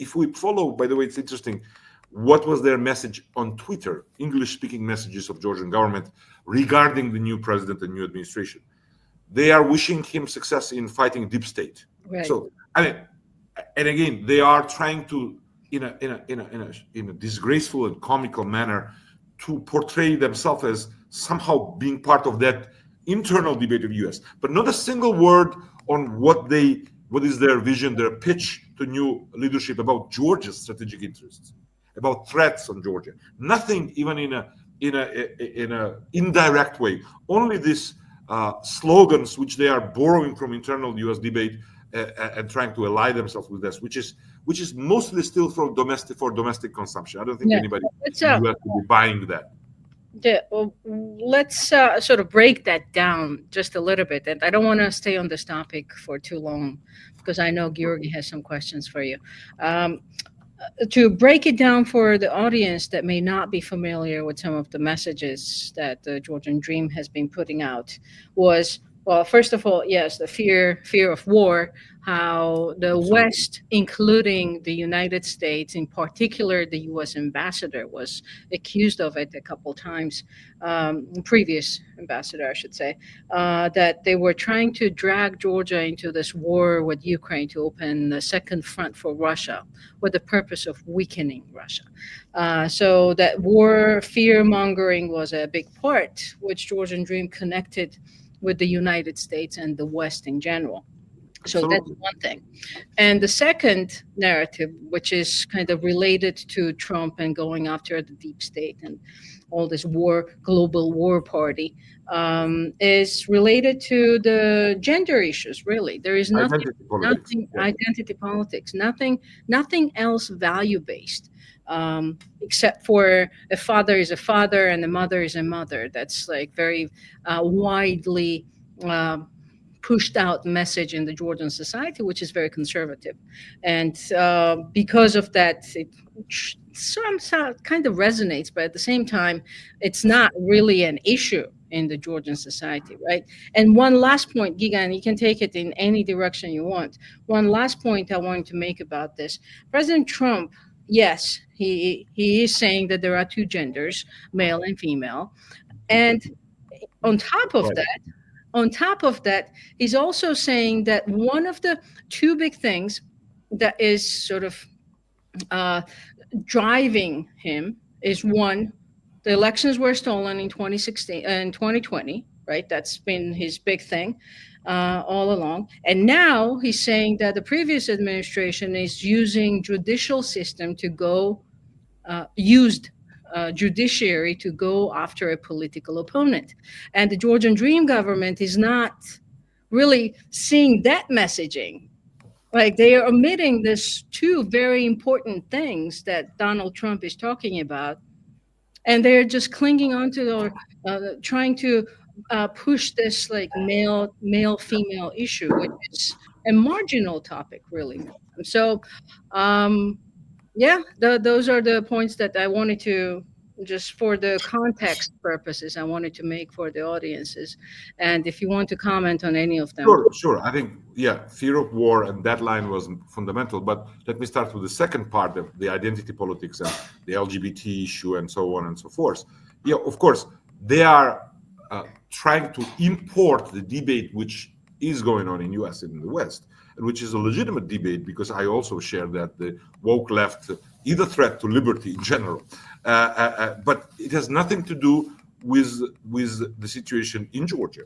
if we follow, by the way, it's interesting, what was their message on Twitter, English-speaking messages of Georgian government regarding the new president and new administration. They are wishing him success in fighting deep state. Right. So, I mean, and again, they are trying to, in a disgraceful and comical manner, to portray themselves as somehow being part of that internal debate of the U.S., but not a single word on what is their vision, their pitch to new leadership about Georgia's strategic interests, about threats on Georgia. Nothing, even in a indirect way. Only these slogans which they are borrowing from internal U.S. debate and trying to ally themselves with this, which is mostly still for domestic consumption. I don't think anybody in the U.S. will be buying that. Yeah, well, let's sort of break that down just a little bit. And I don't want to stay on this topic for too long because I know Georgi has some questions for you. To break it down for the audience that may not be familiar with some of the messages that the Georgian Dream has been putting out was, well, first of all, yes, the fear of war, how the Absolutely. West, including the United States, in particular the U.S. ambassador, was accused of it a couple times, previous ambassador, I should say, that they were trying to drag Georgia into this war with Ukraine to open the second front for Russia with the purpose of weakening Russia. So that war fear-mongering was a big part, which Georgian Dream connected with the United States and the West in general. So Absolutely. that's one thing. And the second narrative, which is kind of related to Trump and going after the deep state and all this global war party, is related to the gender issues, really. There is Identity politics. identity politics, nothing else value-based. Except for a father is a father and a mother is a mother. That's like very widely pushed out message in the Georgian society, which is very conservative. And because of that, it somehow kind of resonates, but at the same time, it's not really an issue in the Georgian society, right? And one last point, Giga, and you can take it in any direction you want. One last point I wanted to make about this. President Trump, yes, he is saying that there are two genders, male and female. And on top of that, he's also saying that one of the two big things that is sort of driving him is, one, the elections were stolen in 2016 and 2020, right? That's been his big thing all along. And now he's saying that the previous administration is using judicial system to go used judiciary to go after a political opponent. And the Georgian Dream government is not really seeing that messaging. Like, they are omitting these two very important things that Donald Trump is talking about. And they're just clinging onto or trying to push this like male-female issue, which is a marginal topic, really. So, yeah, those are the points that I wanted to, just for the context purposes, I wanted to make for the audiences. And if you want to comment on any of them. Sure. I think, fear of war and that line was fundamental. But let me start with the second part of the identity politics and the LGBT issue and so on and so forth. Yeah, of course, they are trying to import the debate which is going on in U.S. and in the West, and which is a legitimate debate, because I also share that the woke left is a threat to liberty in general. But it has nothing to do with the situation in Georgia.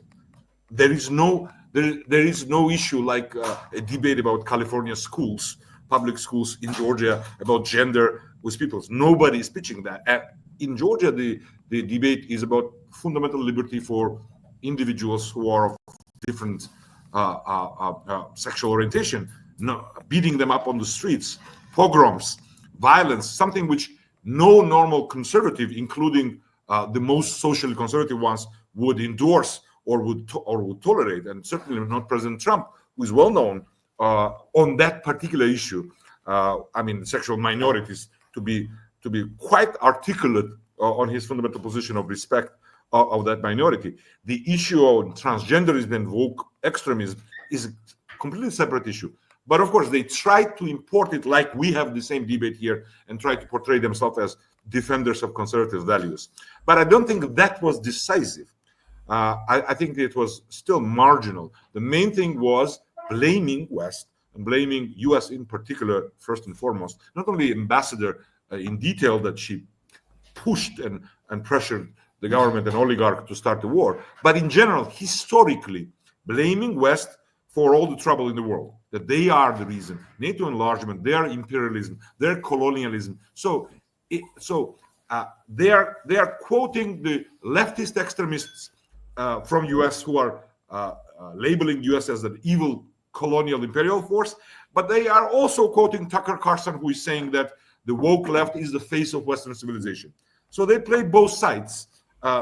There is no issue like a debate about California schools, public schools in Georgia, about gender with people. Nobody is pitching that. In Georgia, the debate is about fundamental liberty for individuals who are of different sexual orientation, beating them up on the streets, pogroms, violence, something which no normal conservative, including the most socially conservative ones, would endorse or would tolerate, and certainly not President Trump, who is well known on that particular issue. Sexual minorities, to be quite articulate on his fundamental position of respect of that minority. The issue of transgenderism and woke extremism is a completely separate issue. But of course, they try to import it like we have the same debate here and try to portray themselves as defenders of conservative values. But I don't think that was decisive. I think it was still marginal. The main thing was blaming West and blaming US in particular, first and foremost, not only ambassador in detail that she pushed and pressured the government and oligarch to start the war, but in general, historically, blaming West for all the trouble in the world, that they are the reason. NATO enlargement, their imperialism, their colonialism. So they are quoting the leftist extremists from US who are labeling US as an evil colonial imperial force, but they are also quoting Tucker Carlson, who is saying that the woke left is the face of Western civilization. So they play both sides,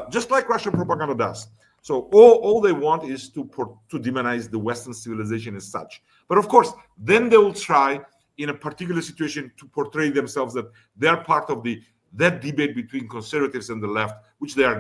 just like Russian propaganda does. So all they want is to demonize the Western civilization as such. But of course, then they will try in a particular situation to portray themselves that they're part of that debate between conservatives and the left, which they are